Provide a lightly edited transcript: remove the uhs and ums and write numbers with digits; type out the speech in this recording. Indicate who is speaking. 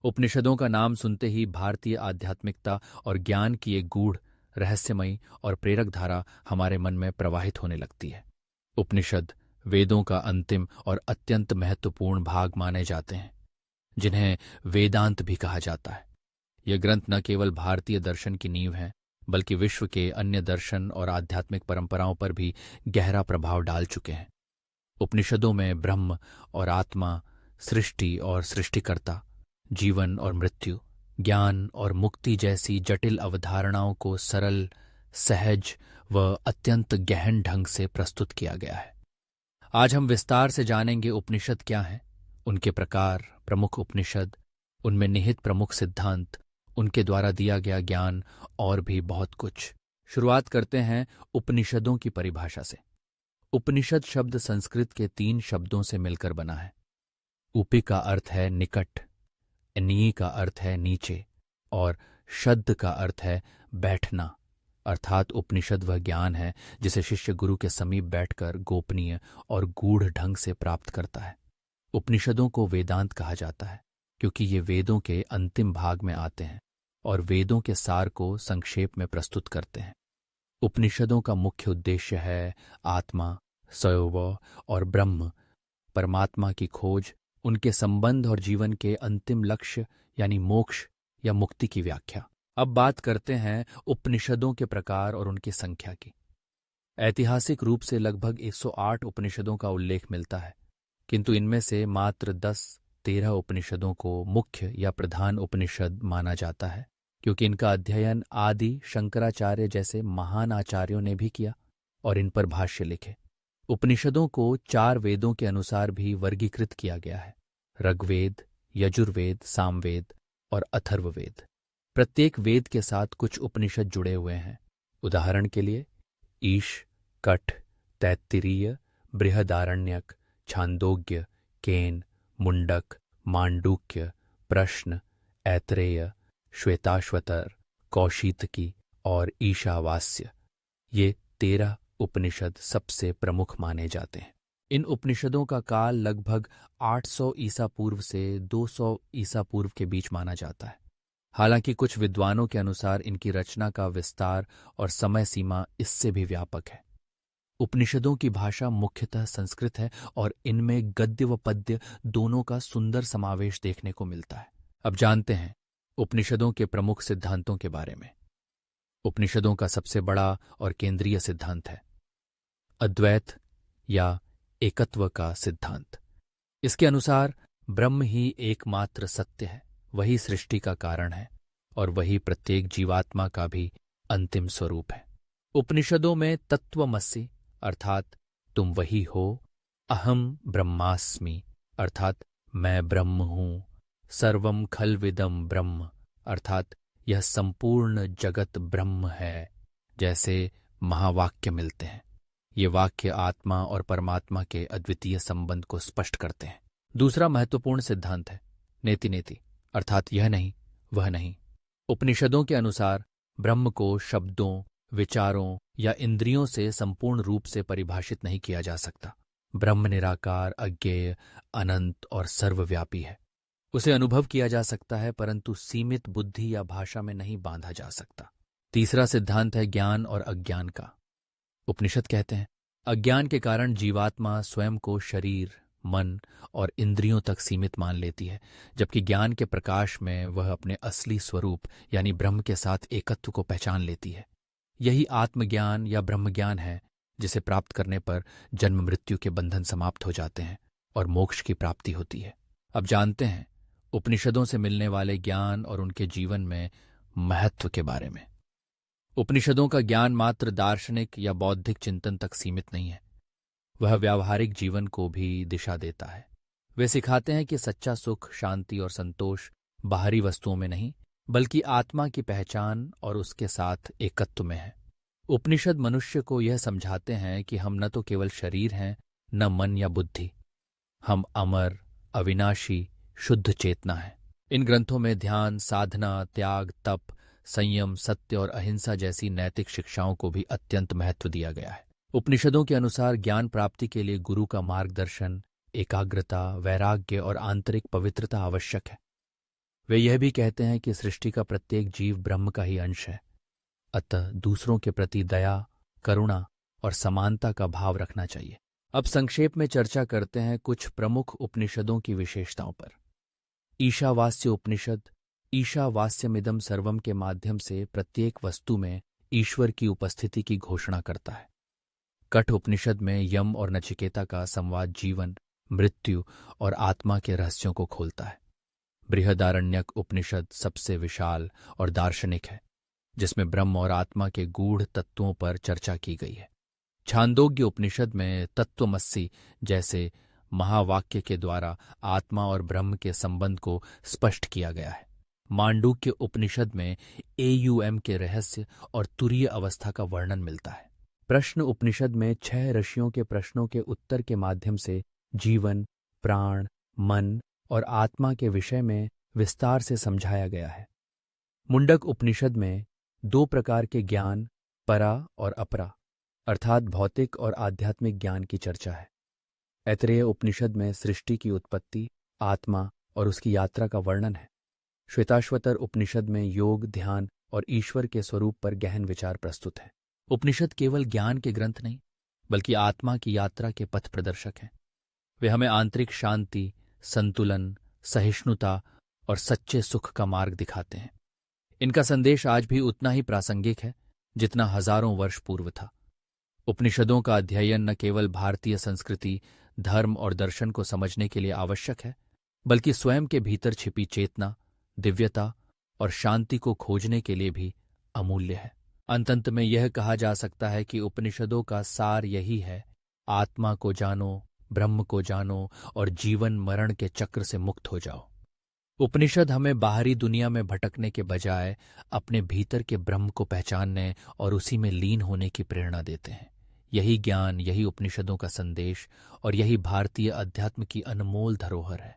Speaker 1: उपनिषदों का नाम सुनते ही भारतीय आध्यात्मिकता और ज्ञान की एक गूढ़, रहस्यमयी और प्रेरक धारा हमारे मन में प्रवाहित होने लगती है। उपनिषद वेदों का अंतिम और अत्यंत महत्वपूर्ण भाग माने जाते हैं, जिन्हें वेदांत भी कहा जाता है। ये ग्रंथ न केवल भारतीय दर्शन की नींव हैं, बल्कि विश्व के अन्य दर्शन और आध्यात्मिक परंपराओं पर भी गहरा प्रभाव डाल चुके हैं। उपनिषदों में ब्रह्म और आत्मा, सृष्टि और सृष्टिकर्ता, जीवन और मृत्यु, ज्ञान और मुक्ति जैसी जटिल अवधारणाओं को सरल, सहज व अत्यंत गहन ढंग से प्रस्तुत किया गया है। आज हम विस्तार से जानेंगे उपनिषद क्या हैं, उनके प्रकार, प्रमुख उपनिषद, उनमें निहित प्रमुख सिद्धांत, उनके द्वारा दिया गया ज्ञान और भी बहुत कुछ। शुरुआत करते हैं उपनिषदों की परिभाषा से। उपनिषद शब्द संस्कृत के 3 शब्दों से मिलकर बना है। उपि का अर्थ है निकट, नी का अर्थ है नीचे और शब्द का अर्थ है बैठना। अर्थात उपनिषद वह ज्ञान है जिसे शिष्य गुरु के समीप बैठकर गोपनीय और गूढ़ ढंग से प्राप्त करता है। उपनिषदों को वेदांत कहा जाता है क्योंकि ये वेदों के अंतिम भाग में आते हैं और वेदों के सार को संक्षेप में प्रस्तुत करते हैं। उपनिषदों का मुख्य उद्देश्य है आत्मा, सैव और ब्रह्म, परमात्मा की खोज, उनके संबंध और जीवन के अंतिम लक्ष्य यानी मोक्ष या मुक्ति की व्याख्या। अब बात करते हैं उपनिषदों के प्रकार और उनकी संख्या की। ऐतिहासिक रूप से लगभग 108 उपनिषदों का उल्लेख मिलता है, किंतु इनमें से मात्र 10-13 उपनिषदों को मुख्य या प्रधान उपनिषद माना जाता है, क्योंकि इनका अध्ययन आदि शंकराचार्य जैसे महान आचार्यों ने भी किया और इन पर भाष्य लिखे। उपनिषदों को 4 वेदों के अनुसार भी वर्गीकृत किया गया है: ऋग्वेद, यजुर्वेद, सामवेद और अथर्ववेद। प्रत्येक वेद के साथ कुछ उपनिषद जुड़े हुए हैं। उदाहरण के लिए ईश, कठ, तैत्तिरीय, बृहदारण्यक, छांदोग्य, केन, मुंडक, मांडूक्य, प्रश्न, ऐतरेय, श्वेताश्वतर, कौशीतकी और ईशावास्य। ये 13 उपनिषद सबसे प्रमुख माने जाते हैं। इन उपनिषदों का काल लगभग 800 ईसा पूर्व से 200 ईसा पूर्व के बीच माना जाता है। हालांकि कुछ विद्वानों के अनुसार इनकी रचना का विस्तार और समय सीमा इससे भी व्यापक है। उपनिषदों की भाषा मुख्यतः संस्कृत है और इनमें गद्य व पद्य दोनों का सुंदर समावेश देखने को मिलता है। अब जानते हैं उपनिषदों के प्रमुख सिद्धांतों के बारे में। उपनिषदों का सबसे बड़ा और केंद्रीय सिद्धांत है अद्वैत या एकत्व का सिद्धांत। इसके अनुसार ब्रह्म ही एकमात्र सत्य है, वही सृष्टि का कारण है और वही प्रत्येक जीवात्मा का भी अंतिम स्वरूप है। उपनिषदों में तत्वमसि अर्थात तुम वही हो, अहम ब्रह्मास्मि अर्थात मैं ब्रह्म हूं, सर्वम खल्विदम ब्रह्म अर्थात यह संपूर्ण जगत ब्रह्म है जैसे महावाक्य मिलते हैं। ये वाक्य आत्मा और परमात्मा के अद्वितीय संबंध को स्पष्ट करते हैं। दूसरा महत्वपूर्ण सिद्धांत है नेति नेति अर्थात यह नहीं वह नहीं। उपनिषदों के अनुसार ब्रह्म को शब्दों, विचारों या इंद्रियों से संपूर्ण रूप से परिभाषित नहीं किया जा सकता। ब्रह्म निराकार, अज्ञेय, अनंत और सर्वव्यापी है। उसे अनुभव किया जा सकता है परंतु सीमित बुद्धि या भाषा में नहीं बांधा जा सकता। तीसरा सिद्धांत है ज्ञान और अज्ञान का। उपनिषद कहते हैं अज्ञान के कारण जीवात्मा स्वयं को शरीर, मन और इंद्रियों तक सीमित मान लेती है, जबकि ज्ञान के प्रकाश में वह अपने असली स्वरूप यानी ब्रह्म के साथ एकत्व को पहचान लेती है। यही आत्मज्ञान या ब्रह्मज्ञान है जिसे प्राप्त करने पर जन्म मृत्यु के बंधन समाप्त हो जाते हैं और मोक्ष की प्राप्ति होती है। अब जानते हैं उपनिषदों से मिलने वाले ज्ञान और उनके जीवन में महत्व के बारे में। उपनिषदों का ज्ञान मात्र दार्शनिक या बौद्धिक चिंतन तक सीमित नहीं है, वह व्यावहारिक जीवन को भी दिशा देता है। वे सिखाते हैं कि सच्चा सुख, शांति और संतोष बाहरी वस्तुओं में नहीं बल्कि आत्मा की पहचान और उसके साथ एकत्व में है। उपनिषद मनुष्य को यह समझाते हैं कि हम न तो केवल शरीर हैं, न मन या बुद्धि, हम अमर, अविनाशी, शुद्ध चेतना है। इन ग्रंथों में ध्यान, साधना, त्याग, तप, संयम, सत्य और अहिंसा जैसी नैतिक शिक्षाओं को भी अत्यंत महत्व दिया गया है। उपनिषदों के अनुसार ज्ञान प्राप्ति के लिए गुरु का मार्गदर्शन, एकाग्रता, वैराग्य और आंतरिक पवित्रता आवश्यक है। वे यह भी कहते हैं कि सृष्टि का प्रत्येक जीव ब्रह्म का ही अंश है, अतः दूसरों के प्रति दया, करुणा और समानता का भाव रखना चाहिए। अब संक्षेप में चर्चा करते हैं कुछ प्रमुख उपनिषदों की विशेषताओं पर। ईशावास्य उपनिषद ईशावास्यमिदं सर्वम के माध्यम से प्रत्येक वस्तु में ईश्वर की उपस्थिति की घोषणा करता है। कठ उपनिषद में यम और नचिकेता का संवाद जीवन, मृत्यु और आत्मा के रहस्यों को खोलता है। बृहदारण्यक उपनिषद सबसे विशाल और दार्शनिक है, जिसमें ब्रह्म और आत्मा के गूढ़ तत्वों पर चर्चा की गई है। छांदोग्य उपनिषद में तत्वमसि जैसे महावाक्य के द्वारा आत्मा और ब्रह्म के संबंध को स्पष्ट किया गया है। मांडूक्य उपनिषद में एयुएम के रहस्य और तुरीय अवस्था का वर्णन मिलता है। प्रश्न उपनिषद में 6 ऋषियों के प्रश्नों के उत्तर के माध्यम से जीवन, प्राण, मन और आत्मा के विषय में विस्तार से समझाया गया है। मुंडक उपनिषद में 2 प्रकार के ज्ञान, परा और अपरा, अर्थात भौतिक और आध्यात्मिक ज्ञान की चर्चा है। ऐतरेय उपनिषद में सृष्टि की उत्पत्ति, आत्मा और उसकी यात्रा का वर्णन है। श्वेताश्वतर उपनिषद में योग, ध्यान और ईश्वर के स्वरूप पर गहन विचार प्रस्तुत है। उपनिषद केवल ज्ञान के ग्रंथ नहीं, बल्कि आत्मा की यात्रा के पथ प्रदर्शक हैं। वे हमें आंतरिक शांति, संतुलन, सहिष्णुता और सच्चे सुख का मार्ग दिखाते हैं। इनका संदेश आज भी उतना ही प्रासंगिक है जितना हजारों वर्ष पूर्व था। उपनिषदों का अध्ययन न केवल भारतीय संस्कृति, धर्म और दर्शन को समझने के लिए आवश्यक है, बल्कि स्वयं के भीतर छिपी चेतना, दिव्यता और शांति को खोजने के लिए भी अमूल्य है। अंत में यह कहा जा सकता है कि उपनिषदों का सार यही है: आत्मा को जानो, ब्रह्म को जानो और जीवन मरण के चक्र से मुक्त हो जाओ। उपनिषद हमें बाहरी दुनिया में भटकने के बजाय अपने भीतर के ब्रह्म को पहचानने और उसी में लीन होने की प्रेरणा देते हैं। यही ज्ञान, यही उपनिषदों का संदेश और यही भारतीय अध्यात्म की अनमोल धरोहर है।